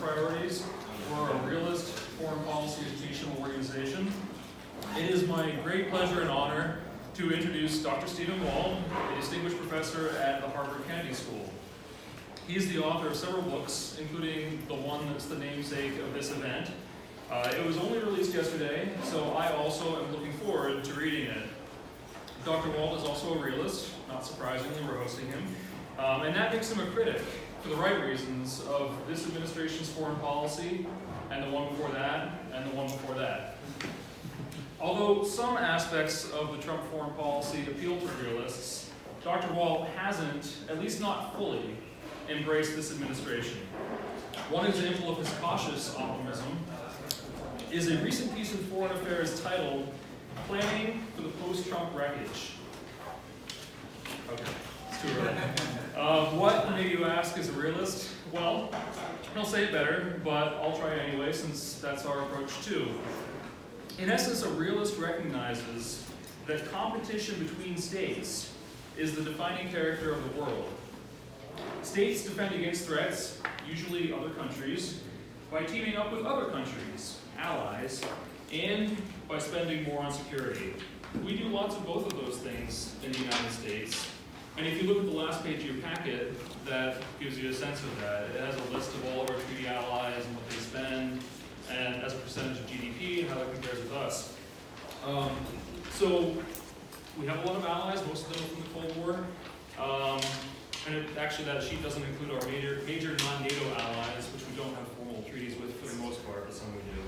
priorities for a realist foreign policy educational organization. It is my great pleasure and honor to introduce Dr. Stephen Walt, a distinguished professor at the Harvard Kennedy School. He is the author of several books, including the one that's the namesake of this event. It was only released yesterday, so I also am looking forward to reading it. Dr. Walt is also a realist, not surprisingly, we're hosting him, and that makes him a critic, for the right reasons, of this administration's foreign policy, and the one before that, and the one before that. Although some aspects of the Trump foreign policy appeal to realists, Dr. Walt hasn't, at least not fully, embraced this administration. One example of his cautious optimism is a recent piece of foreign affairs titled "Planning for the Post-Trump Wreckage." Okay, it's too early. What, may you ask, is a realist? Well, he'll say it better, but I'll try anyway, since that's our approach too. In essence, a realist recognizes that competition between states is the defining character of the world. States defend against threats, usually other countries, by teaming up with other countries, allies, and by spending more on security. We do lots of both of those things in the United States. And if you look at the last page of your packet, that gives you a sense of that. It has a list of all of our treaty allies and what they spend, and as a percentage of GDP, and how that compares with us. So we have a lot of allies, most of them from the Cold War. Actually, that sheet doesn't include our major non-NATO allies, which we don't have formal treaties with for the most part, but some we do.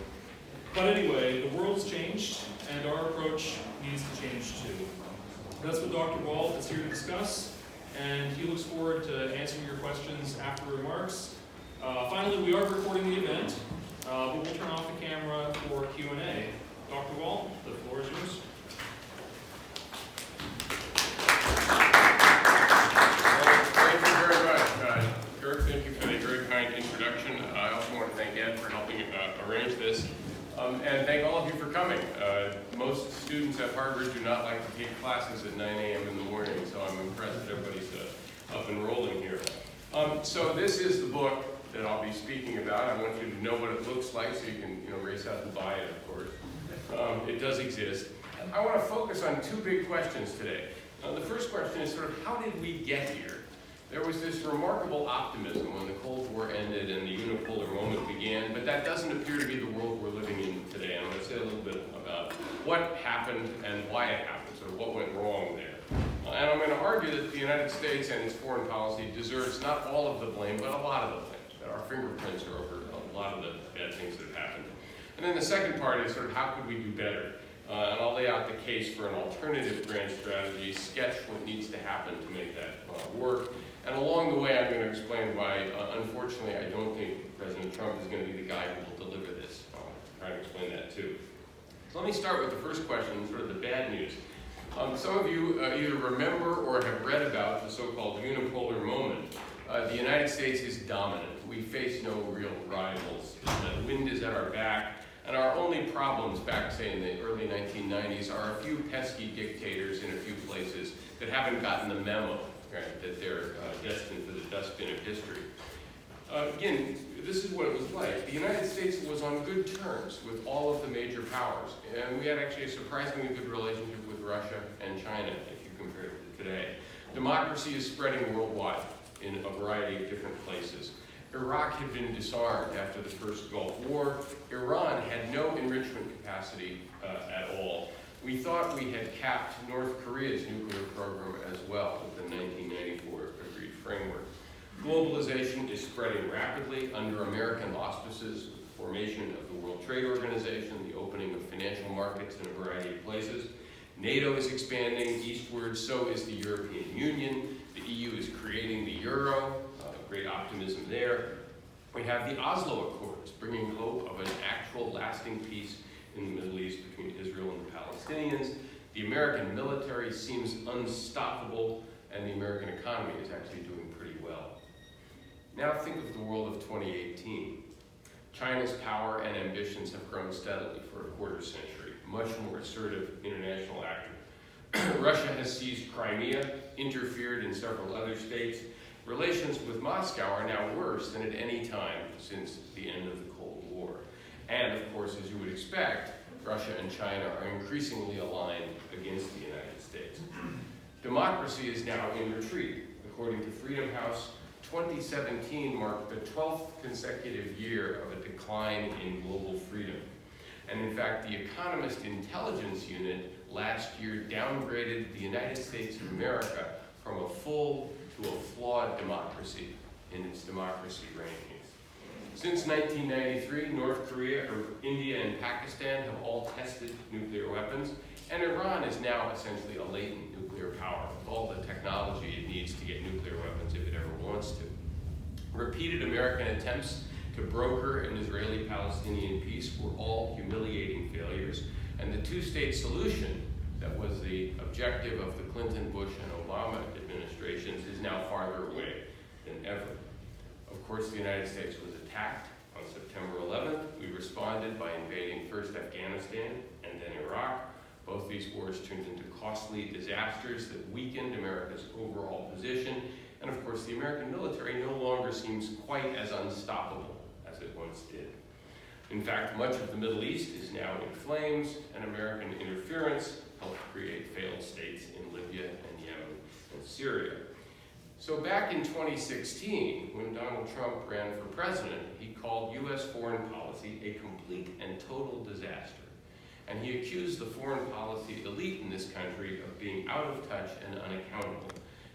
But anyway, the world's changed, and our approach needs to change too. That's what Dr. Walt is here to discuss, and he looks forward to answering your questions after remarks. Finally, we are recording the event, but we'll turn off the camera for Q&A. Dr. Walt, the floor is yours. Thank you for the very kind introduction. I also want to thank Ed for helping arrange this. And thank all of you for coming. Most students at Harvard do not like to take classes at 9 a.m. in the morning, so I'm impressed that everybody's up and rolling here. So this is the book that I'll be speaking about. I want you to know what it looks like so you can race out and buy it, of course. It does exist. I want to focus on two big questions today. The first question is sort of, how did we get here? There was this remarkable optimism when the Cold War ended and the unipolar moment began, but that doesn't appear to be the world we're living in today. And I'm going to say a little bit about what happened and why it happened, sort of what went wrong there. And I'm going to argue that the United States and its foreign policy deserves not all of the blame, but a lot of the blame, that our fingerprints are over a lot of the bad things that have happened. And then the second part is sort of how could we do better? And I'll lay out the case for an alternative grand strategy, sketch what needs to happen to make that work. And along the way, I'm going to explain why, unfortunately, I don't think President Trump is going to be the guy who will deliver this. I'll try to explain that too. So let me start with the first question, sort of the bad news. Some of you either remember or have read about the so-called unipolar moment. The United States is dominant. We face no real rivals. The wind is at our back. And our only problems back, say, in the early 1990s are a few pesky dictators in a few places that haven't gotten the memo, right, that they're destined for the dustbin of history. Again, this is what it was like. The United States was on good terms with all of the major powers, and we had actually a surprisingly good relationship with Russia and China, if you compare it to today. Democracy is spreading worldwide in a variety of different places. Iraq had been disarmed after the first Gulf War. Iran had no enrichment capacity at all. We thought we had capped North Korea's nuclear program as well with the 1994 agreed framework. Globalization is spreading rapidly under American auspices with the formation of the World Trade Organization, the opening of financial markets in a variety of places. NATO is expanding eastward, so is the European Union. The EU is creating the euro, great optimism there. We have the Oslo Accords, bringing hope of an actual lasting peace in the Middle East between Israel and the Palestinians. The American military seems unstoppable, and the American economy is actually doing pretty well. Now think of the world of 2018. China's power and ambitions have grown steadily for a quarter century, much more assertive international actor. Russia has seized Crimea, interfered in several other states, Relations with Moscow are now worse than at any time since the end of the Cold War. And of course, as you would expect, Russia and China are increasingly aligned against the United States. Democracy is now in retreat. According to Freedom House, 2017 marked the 12th consecutive year of a decline in global freedom. And in fact, the Economist Intelligence Unit last year downgraded the United States of America from a full to a flawed democracy in its democracy rankings. Since 1993, North Korea, India, and Pakistan have all tested nuclear weapons, and Iran is now essentially a latent nuclear power with all the technology it needs to get nuclear weapons if it ever wants to. Repeated American attempts to broker an Israeli-Palestinian peace were all humiliating failures, and the two-state solution that was the objective of the Clinton, Bush, and Obama administrations is now farther away than ever. Of course, the United States was attacked on September 11th. We responded by invading first Afghanistan and then Iraq. Both these wars turned into costly disasters that weakened America's overall position. And of course, the American military no longer seems quite as unstoppable as it once did. In fact, much of the Middle East is now in flames, and American interference helped create failed states in Libya and Yemen and Syria. So back in 2016, when Donald Trump ran for president, he called U.S. foreign policy a complete and total disaster. And he accused the foreign policy elite in this country of being out of touch and unaccountable.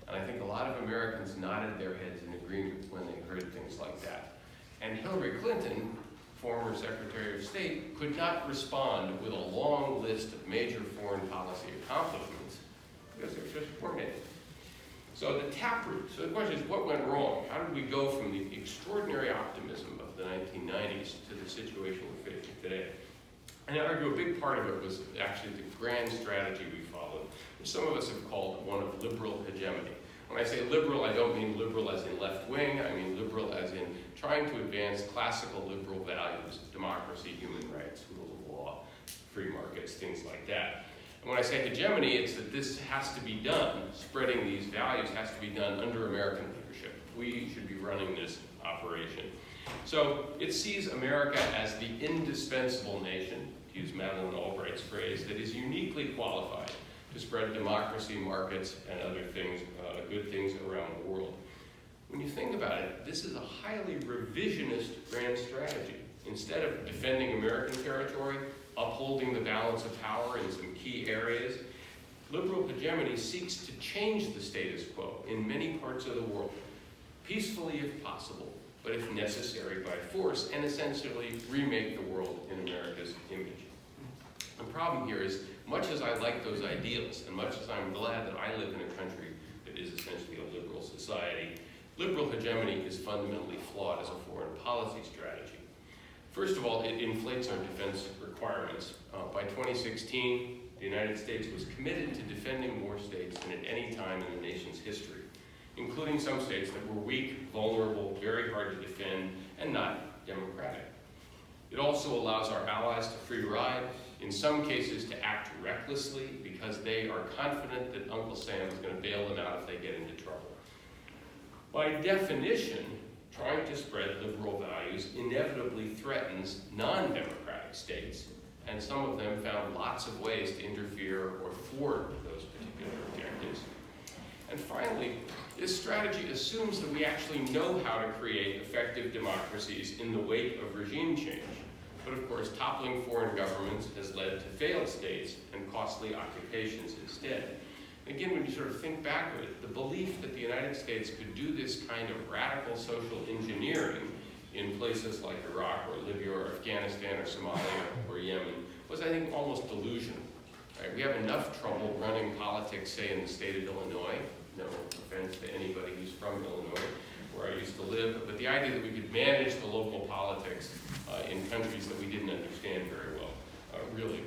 And I think a lot of Americans nodded their heads in agreement when they heard things like that. And Hillary Clinton, former Secretary of State, could not respond with a long list of major foreign policy accomplishments because there just weren't any. So the taproot, so the question is, what went wrong? How did we go from the extraordinary optimism of the 1990s to the situation we're facing today? And I argue a big part of it was actually the grand strategy we followed, which some of us have called one of liberal hegemony. When I say liberal, I don't mean liberal as in left wing, I mean liberal as in trying to advance classical liberal values, democracy, human rights, rule of law, free markets, things like that. And when I say hegemony, it's that this has to be done, spreading these values has to be done under American leadership. We should be running this operation. So it sees America as the indispensable nation, to use Madeleine Albright's phrase, that is uniquely qualified to spread democracy, markets, and other things, good things around the world. When you think about it, this is a highly revisionist grand strategy. Instead of defending American territory, upholding the balance of power in some key areas, liberal hegemony seeks to change the status quo in many parts of the world, peacefully if possible, but if necessary by force, and essentially remake the world in America's image. The problem here is, much as I like those ideals, and much as I'm glad that I live in a country that is essentially a liberal society, liberal hegemony is fundamentally flawed as a foreign policy strategy. First of all, it inflates our defense requirements. By 2016, the United States was committed to defending more states than at any time in the nation's history, including some states that were weak, vulnerable, very hard to defend, and not democratic. It also allows our allies to free ride, in some cases to act recklessly because they are confident that Uncle Sam is going to bail them out if they get into trouble. By definition, trying to spread liberal values inevitably threatens non-democratic states, and some of them found lots of ways to interfere or thwart those particular objectives. And finally, this strategy assumes that we actually know how to create effective democracies in the wake of regime change. But of course, toppling foreign governments has led to failed states and costly occupations instead. And again, when you sort of think back of it, the belief that the United States could do this kind of radical social engineering in places like Iraq or Libya or Afghanistan or Somalia or Yemen was, I think, almost delusional. Right? We have enough trouble running politics, say, in the state of Illinois. No offense to anybody who's from Illinois, where I used to live, but the idea that we could manage the local politics in countries that we didn't understand very well really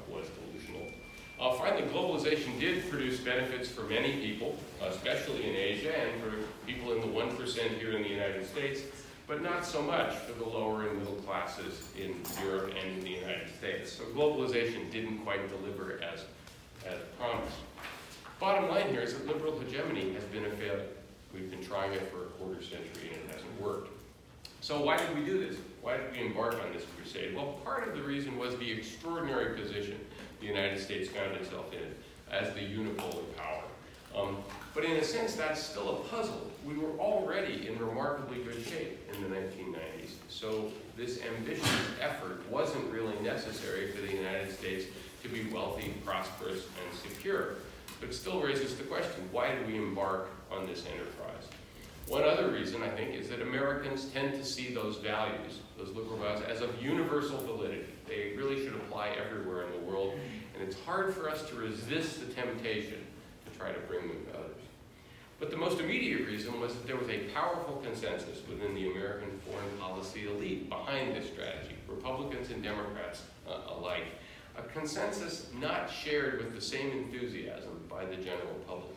was delusional. Finally, globalization did produce benefits for many people, especially in Asia and for people in the 1% here in the United States, but not so much for the lower and middle classes in Europe and in the United States. So globalization didn't quite deliver as promised. Bottom line here is that liberal hegemony has been a failure. We've been trying it for a quarter century and it hasn't worked. So why did we do this? Why did we embark on this crusade? Well, part of the reason was the extraordinary position the United States found itself in as the unipolar power. But in a sense, that's still a puzzle. We were already in remarkably good shape in the 1990s. So this ambitious effort wasn't really necessary for the United States to be wealthy, prosperous, and secure. But it still raises the question, why do we embark on this enterprise? One other reason, I think, is that Americans tend to see those values, those liberal values, as of universal validity. They really should apply everywhere in the world, and it's hard for us to resist the temptation to try to bring them to others. But the most immediate reason was that there was a powerful consensus within the American foreign policy elite behind this strategy, Republicans and Democrats alike, a consensus not shared with the same enthusiasm by the general public.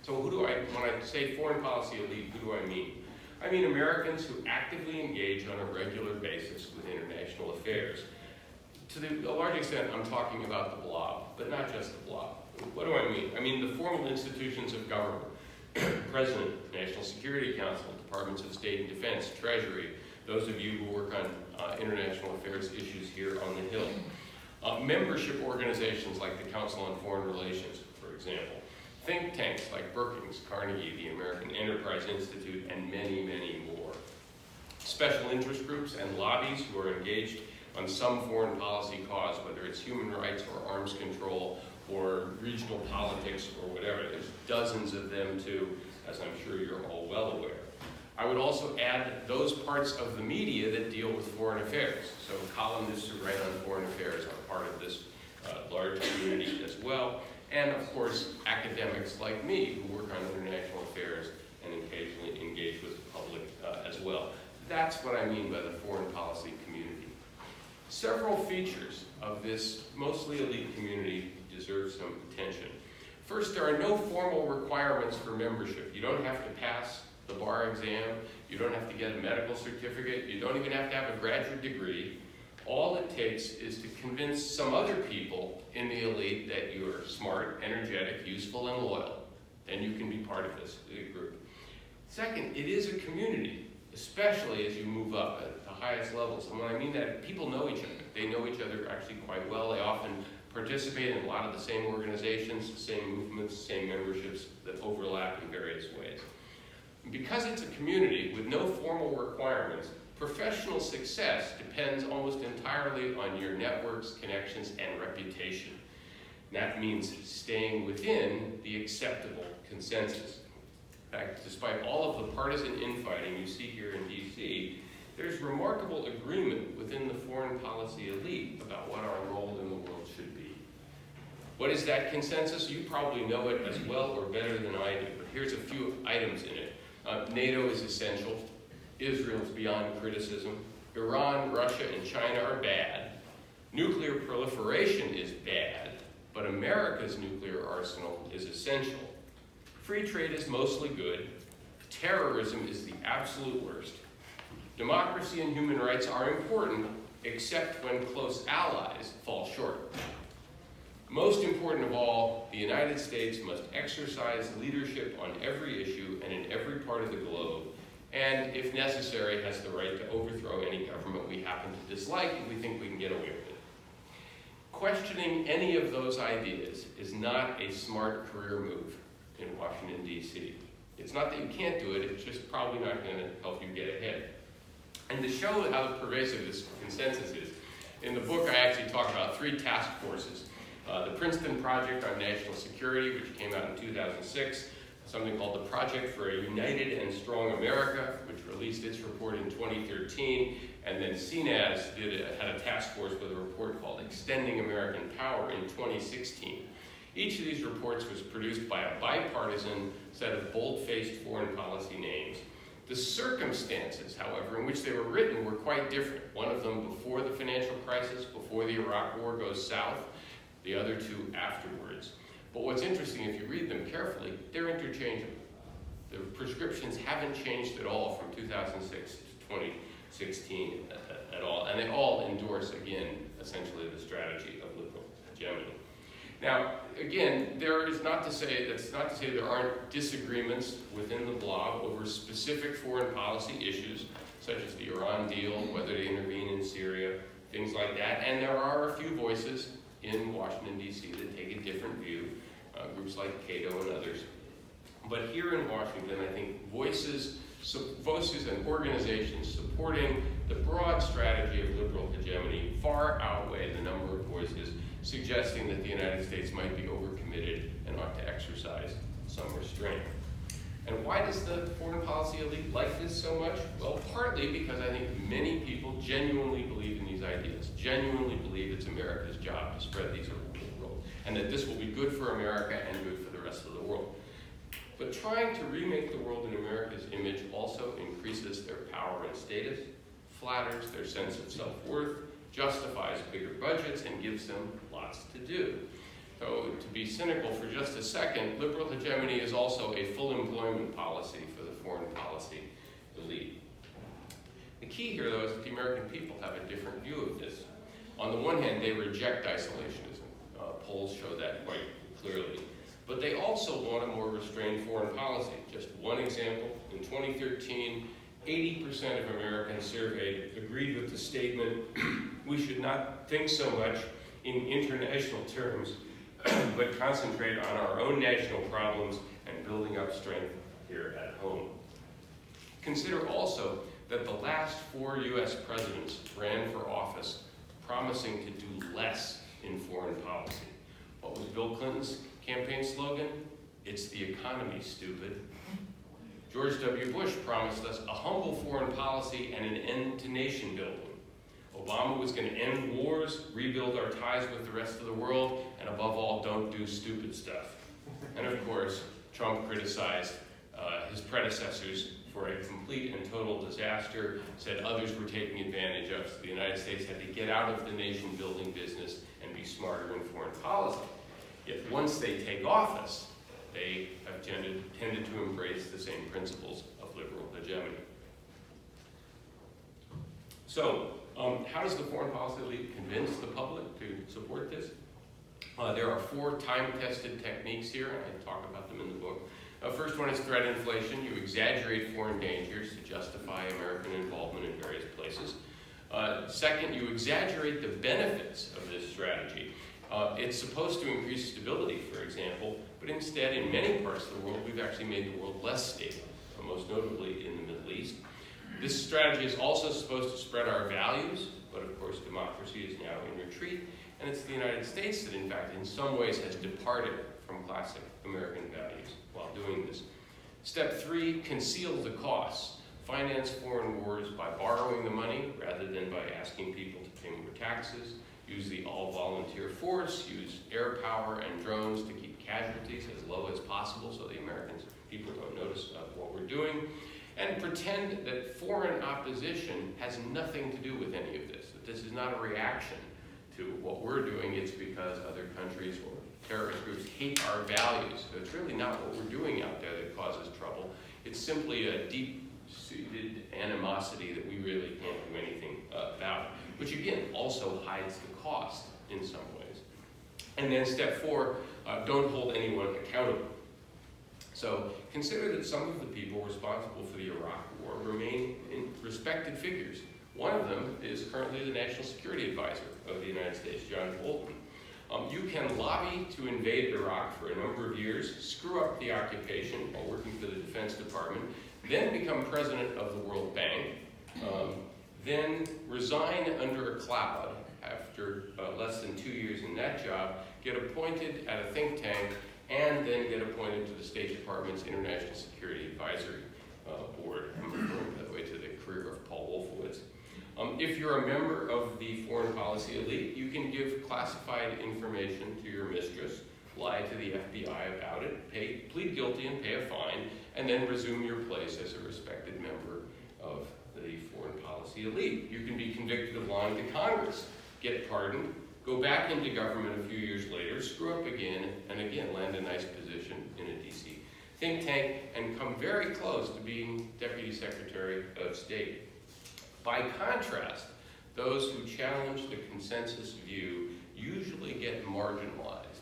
So when I say foreign policy elite, who do I mean? I mean Americans who actively engage on a regular basis with international affairs. To a large extent, I'm talking about the blob, but not just the blob. What do I mean? I mean the formal institutions of government, President, National Security Council, Departments of State and Defense, Treasury, those of you who work on international affairs issues here on the Hill. Membership organizations like the Council on Foreign Relations, for example. Think tanks like Brookings, Carnegie, the American Enterprise Institute, and many, many more. Special interest groups and lobbies who are engaged on some foreign policy cause, whether it's human rights or arms control or regional politics or whatever. There's dozens of them too, as I'm sure you're all well aware. I would also add those parts of the media that deal with foreign affairs. So columnists who write on foreign affairs are part of this large community as well. And of course, academics like me who work on international affairs and occasionally engage with the public as well. That's what I mean by the foreign policy community. Several features of this mostly elite community deserve some attention. First, there are no formal requirements for membership. You don't have to pass the bar exam. You don't have to get a medical certificate. You don't even have to have a graduate degree. All it takes is to convince some other people in the elite that you're smart, energetic, useful, and loyal. And you can be part of this group. Second, it is a community, especially as you move up at the highest levels. And when I mean that, people know each other. They know each other actually quite well. They often participate in a lot of the same organizations, same movements, same memberships that overlap in various ways. Because it's a community with no formal requirements, professional success depends almost entirely on your networks, connections, and reputation. And that means staying within the acceptable consensus. In fact, despite all of the partisan infighting you see here in DC, there's remarkable agreement within the foreign policy elite about what our role in the world should be. What is that consensus? You probably know it as well or better than I do, but here's a few items in it. NATO is essential. Israel is beyond criticism. Iran, Russia, and China are bad. Nuclear proliferation is bad, but America's nuclear arsenal is essential. Free trade is mostly good. Terrorism is the absolute worst. Democracy and human rights are important, except when close allies fall short. Most important of all, the United States must exercise leadership on every issue and in every part of the globe, and if necessary, has the right to overthrow any government we happen to dislike if we think we can get away with it. Questioning any of those ideas is not a smart career move in Washington, D.C. It's not that you can't do it, it's just probably not going to help you get ahead. And to show how pervasive this consensus is, in the book I actually talk about 3 task forces. The Princeton Project on National Security, which came out in 2006, something called the Project for a United and Strong America, which released its report in 2013, and then CNAS had a task force with a report called Extending American Power in 2016. Each of these reports was produced by a bipartisan set of bold-faced foreign policy names. The circumstances, however, in which they were written were quite different. One of them before the financial crisis, before the Iraq War goes south, the other 2 afterwards. But what's interesting, if you read them carefully, they're interchangeable. The prescriptions haven't changed at all from 2006 to 2016 at all, and they all endorse, again, essentially the strategy of liberal hegemony. Now, again, that's not to say there aren't disagreements within the blob over specific foreign policy issues, such as the Iran deal, whether to intervene in Syria, things like that. And there are a few voices in Washington, D.C. that take a different view, groups like Cato and others. But here in Washington, I think voices and organizations supporting the broad strategy of liberal hegemony far outweigh the number of voices suggesting that the United States might be overcommitted and ought to exercise some restraint. And why does the foreign policy elite like this so much? Well, partly because I think many people genuinely believe in these ideas, genuinely believe it's America's job to spread these around the world, and that this will be good for America and good for the rest of the world. But trying to remake the world in America's image also increases their power and status, flatters their sense of self-worth, justifies bigger budgets, and gives them lots to do. So to be cynical for just a second, liberal hegemony is also a full employment policy for the foreign policy elite. The key here, though, is that the American people have a different view of this. On the one hand, they reject isolationism. Polls show that quite clearly. But they also want a more restrained foreign policy. Just one example, in 2013, 80% of Americans surveyed agreed with the statement, we should not think so much in international terms, but concentrate on our own national problems and building up strength here at home. Consider also that the last 4 U.S. presidents ran for office promising to do less in foreign policy. What was Bill Clinton's campaign slogan? It's the economy, stupid. George W. Bush promised us a humble foreign policy and an end to nation building. Obama was going to end wars, rebuild our ties with the rest of the world, and above all, don't do stupid stuff. And of course, Trump criticized his predecessors for a complete and total disaster, said others were taking advantage of, so the United States had to get out of the nation-building business and be smarter in foreign policy. Yet once they take office, they have tended to embrace the same principles of liberal hegemony. So, how does the foreign policy elite convince the public to support this? There are 4 time-tested techniques here, and I talk about them in the book. First one is threat inflation. You exaggerate foreign dangers to justify American involvement in various places. Second, you exaggerate the benefits of this strategy. It's supposed to increase stability, for example, but instead, in many parts of the world, we've actually made the world less stable, most notably in the Middle East. This strategy is also supposed to spread our values, but of course, democracy is now in retreat, and it's the United States that, in fact, in some ways has departed from classic American values while doing this. Step 3, conceal the costs. Finance foreign wars by borrowing the money rather than by asking people to pay more taxes. Use the all-volunteer force, use air power and drones to keep casualties as low as possible so the Americans, people don't notice what we're doing. And pretend that foreign opposition has nothing to do with any of this, that this is not a reaction to what we're doing, it's because other countries or terrorist groups hate our values. So it's really not what we're doing out there that causes trouble. It's simply a deep-seated animosity that we really can't do anything about, which again also hides the cost in some ways. And then step 4, don't hold anyone accountable. So consider that some of the people responsible for the Iraq War remain respected figures. One of them is currently the National Security Advisor of the United States, John Bolton. You can lobby to invade Iraq for a number of years, screw up the occupation while working for the Defense Department, then become president of the World Bank, then resign under a cloud after less than 2 years in that job, get appointed at a think tank, and then get appointed to the State Department's International Security Advisory Board. I'm referring, by the way, to the career of Paul Wolfowitz. If you're a member of the foreign policy elite, you can give classified information to your mistress, lie to the FBI about it, plead guilty and pay a fine, and then resume your place as a respected member of the foreign policy elite. You can be convicted of lying to Congress, get pardoned, go back into government a few years later, screw up again, and again land a nice position in a DC think tank, and come very close to being Deputy Secretary of State. By contrast, those who challenge the consensus view usually get marginalized.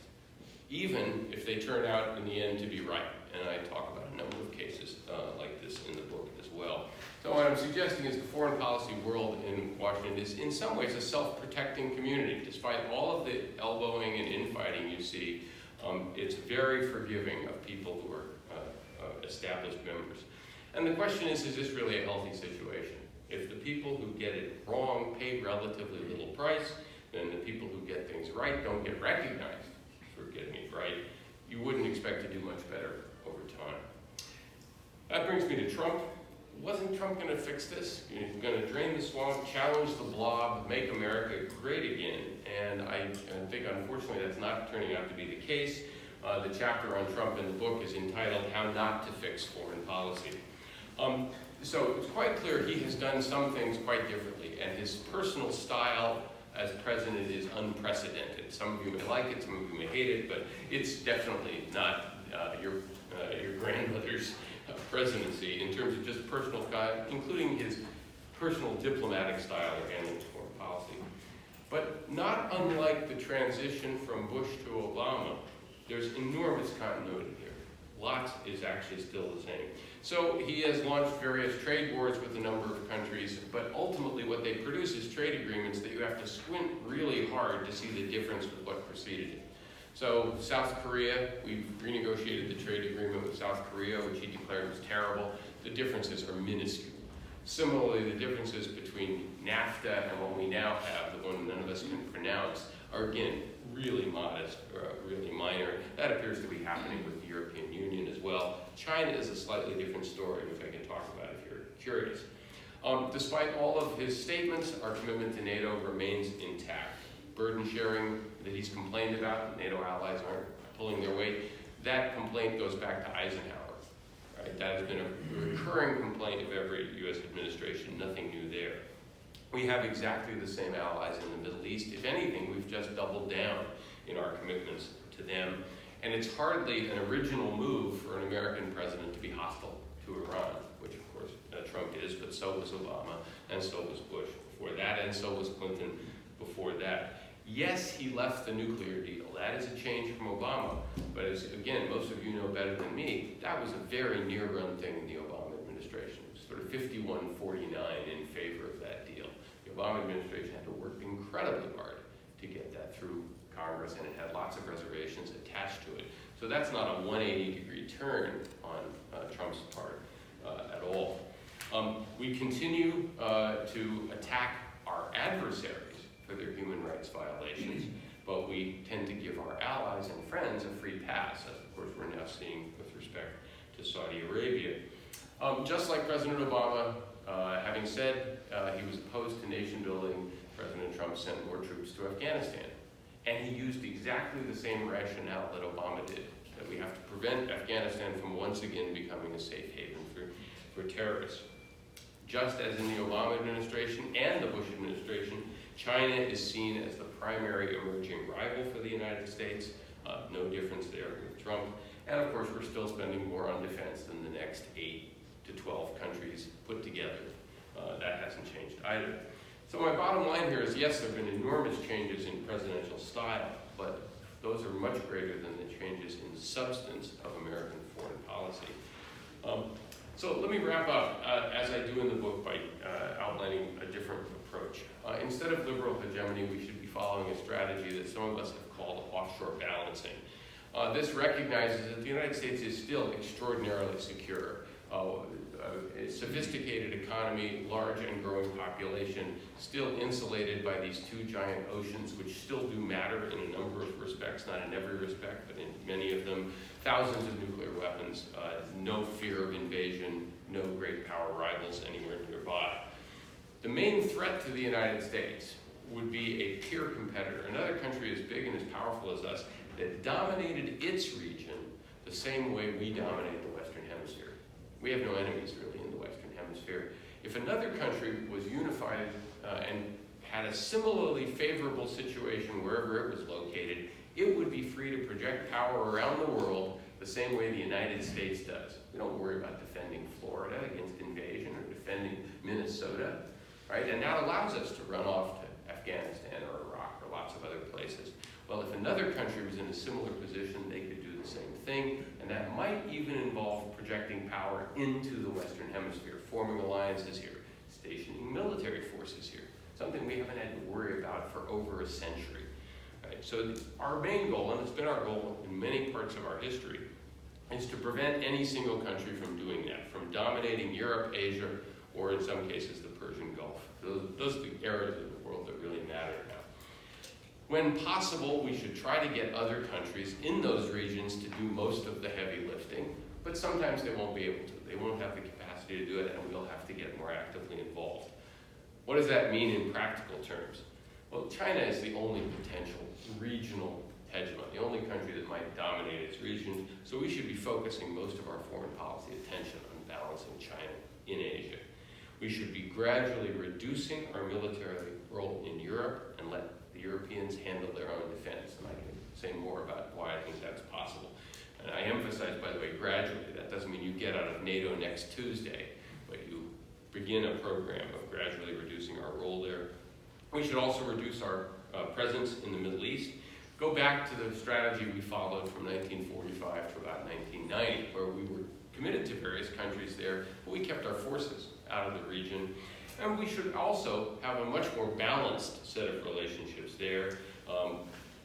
even if they turn out in the end to be right. And I talk about a number of cases like this in the book as well. So what I'm suggesting is the foreign policy world in Washington is in some ways a self-protecting community. Despite all of the elbowing and infighting you see, it's very forgiving of people who are established members. And the question is this really a healthy situation? If the people who get it wrong pay relatively little price, then the people who get things right don't get recognized for getting it right, you wouldn't expect to do much better over time. That brings me to Trump. Wasn't Trump going to fix this? He's going to drain the swamp, challenge the blob, make America great again. And I think, unfortunately, that's not turning out to be the case. The chapter on Trump in the book is entitled How Not to Fix Foreign Policy. So it's quite clear he has done some things quite differently, and his personal style as president is unprecedented. Some of you may like it, some of you may hate it, but it's definitely not your grandmother's presidency in terms of just personal style, including his personal diplomatic style of handling foreign policy. But not unlike the transition from Bush to Obama, there's enormous continuity here. Lots is actually still the same. So he has launched various trade wars with a number of countries, but ultimately what they produce is trade agreements that you have to squint really hard to see the difference with what preceded it. So South Korea, we've renegotiated the trade agreement with South Korea, which he declared was terrible. The differences are minuscule. Similarly, the differences between NAFTA and what we now have, the one none of us can pronounce, are again really modest, really minor. That appears to be happening with the European Union as well. China is a slightly different story, which I can talk about if you're curious. Despite all of his statements, our commitment to NATO remains intact. Burden sharing that he's complained about, NATO allies aren't pulling their weight, that complaint goes back to Eisenhower. Right? That has been a recurring complaint of every U.S. administration, nothing new there. We have exactly the same allies in the Middle East. If anything, we've just doubled down in our commitments to them. And it's hardly an original move for an American president to be hostile to Iran, which of course Trump is, but so was Obama, and so was Bush before that, and so was Clinton before that. Yes, he left the nuclear deal. That is a change from Obama. But as, again, most of you know better than me, that was a very near-run thing in the Obama administration. It was sort of 51-49 in favor of that deal. The Obama administration had to work incredibly hard to get that through Congress, and it had lots of reservations attached to it. So that's not a 180-degree turn on Trump's part at all. We continue to attack our adversaries for their human rights violations, but we tend to give our allies and friends a free pass, as of course we're now seeing with respect to Saudi Arabia. Just like President Obama, having said he was opposed to nation building, President Trump sent more troops to Afghanistan. And he used exactly the same rationale that Obama did, that we have to prevent Afghanistan from once again becoming a safe haven for terrorists. Just as in the Obama administration and the Bush administration, China is seen as the primary emerging rival for the United States. No difference there with Trump. And of course, we're still spending more on defense than the next 8 to 12 countries put together. That hasn't changed either. So my bottom line here is, yes, there have been enormous changes in presidential style, but those are much greater than the changes in substance of American foreign policy. So let me wrap up, as I do in the book, by outlining a different approach. Instead of liberal hegemony, we should be following a strategy that some of us have called offshore balancing. This recognizes that the United States is still extraordinarily secure. A sophisticated economy, large and growing population, still insulated by these two giant oceans, which still do matter in a number of respects, not in every respect, but in many of them. Thousands of nuclear weapons, no fear of invasion, no great power rivals anywhere nearby. The main threat to the United States would be a peer competitor, another country as big and as powerful as us, that dominated its region the same way we dominate the Western Hemisphere. We have no enemies, really, in the Western Hemisphere. If another country was unified and had a similarly favorable situation wherever it was located, it would be free to project power around the world the same way the United States does. We don't worry about defending Florida against invasion or defending Minnesota, right? And that allows us to run off to Afghanistan or Iraq or lots of other places. Well, if another country was in a similar position, they could do the same thing, and that might even involve projecting power into the Western Hemisphere, forming alliances here, stationing military forces here, something we haven't had to worry about for over a century. Right? So our main goal, and it's been our goal in many parts of our history, is to prevent any single country from doing that, from dominating Europe, Asia, or in some cases the Persian Gulf. Those are the areas of the world that really matter now. When possible, we should try to get other countries in those regions to do most of the heavy lifting, but sometimes they won't be able to. They won't have the capacity to do it, and we'll have to get more actively involved. What does that mean in practical terms? Well, China is the only potential regional hegemon, the only country that might dominate its region, so we should be focusing most of our foreign policy attention on balancing China in Asia. We should be gradually reducing our military role in Europe and let the Europeans handle their own defense, and I can say more about why I think that's possible. And I emphasize, by the way, gradually. That doesn't mean you get out of NATO next Tuesday, but you begin a program of gradually reducing our role there. We should also reduce our presence in the Middle East. Go back to the strategy we followed from 1945 to about 1990, where we were committed to various countries there, but we kept our forces out of the region. And we should also have a much more balanced set of relationships there.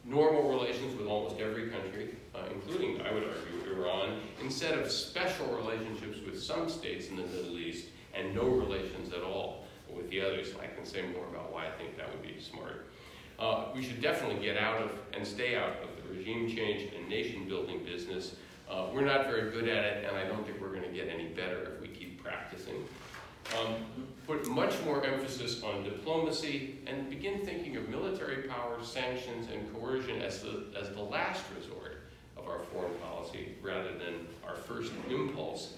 Normal relations with almost every country, including, I would argue, Iran, instead of special relationships with some states in the Middle East and no relations at all with the others. I can say more about why I think that would be smart. We should definitely get out of and stay out of the regime change and nation building business. We're not very good at it, and I don't think we're going to get any better if we keep practicing. Put much more emphasis on diplomacy and begin thinking of military power, sanctions, and coercion as the last resort of our foreign policy rather than our first impulse.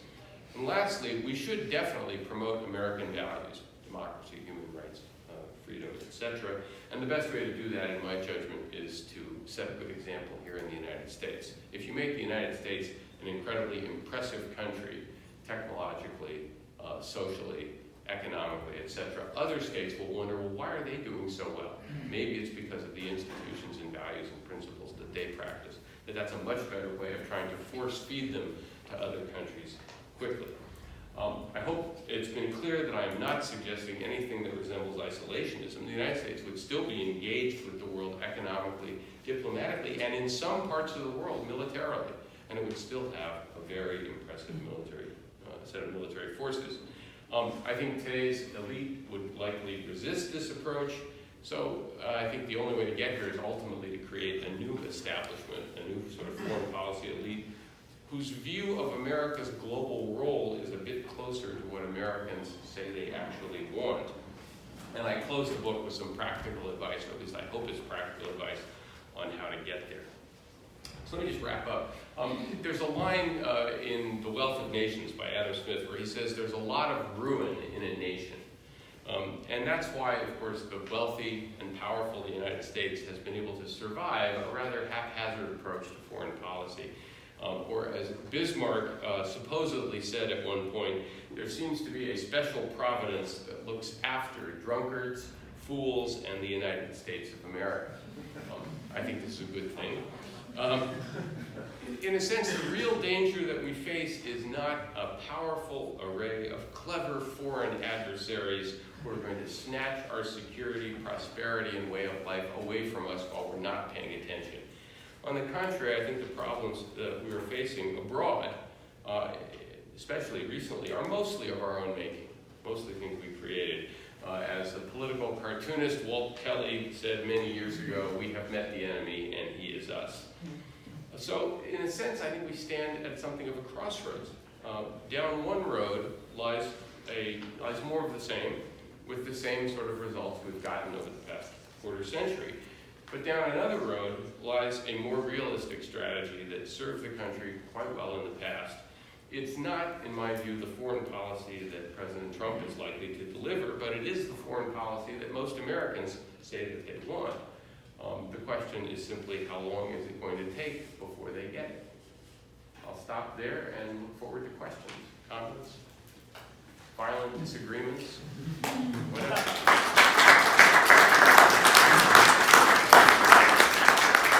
And lastly, we should definitely promote American values, democracy, human rights, freedom, etc. And the best way to do that, in my judgment, is to set a good example here in the United States. If you make the United States an incredibly impressive country, technologically, socially, economically, etc., other states will wonder, well, why are they doing so well? Maybe it's because of the institutions and values and principles that they practice. That's a much better way of trying to force feed them to other countries quickly. I hope it's been clear that I'm not suggesting anything that resembles isolationism. The United States would still be engaged with the world economically, diplomatically, and in some parts of the world, militarily. And it would still have a very impressive military set of military forces. I think today's elite would likely resist this approach. So I think the only way to get here is ultimately to create a new establishment, a new sort of foreign policy elite, whose view of America's global role is a bit closer to what Americans say they actually want. And I close the book with some practical advice, or at least I hope it's practical advice, on how to get there. So let me just wrap up. There's a line in The Wealth of Nations by Adam Smith where he says there's a lot of ruin in a nation. And that's why, of course, the wealthy and powerful United States has been able to survive a rather haphazard approach to foreign policy. Or as Bismarck supposedly said at one point, there seems to be a special providence that looks after drunkards, fools, and the United States of America. I think this is a good thing. In a sense, the real danger that we face is not a powerful array of clever foreign adversaries who are going to snatch our security, prosperity, and way of life away from us while we're not paying attention. On the contrary, I think the problems that we are facing abroad, especially recently, are mostly of our own making, mostly things we created. As the political cartoonist Walt Kelly said many years ago, we have met the enemy and he is us. So, in a sense, I think we stand at something of a crossroads. Down one road lies more of the same, with the same sort of results we've gotten over the past quarter century. But down another road lies a more realistic strategy that served the country quite well in the past. It's not, in my view, the foreign policy that President Trump is likely to deliver, but it is the foreign policy that most Americans say that they want. The question is simply, how long is it going to take before they get it? I'll stop there and look forward to questions, comments, violent disagreements, whatever.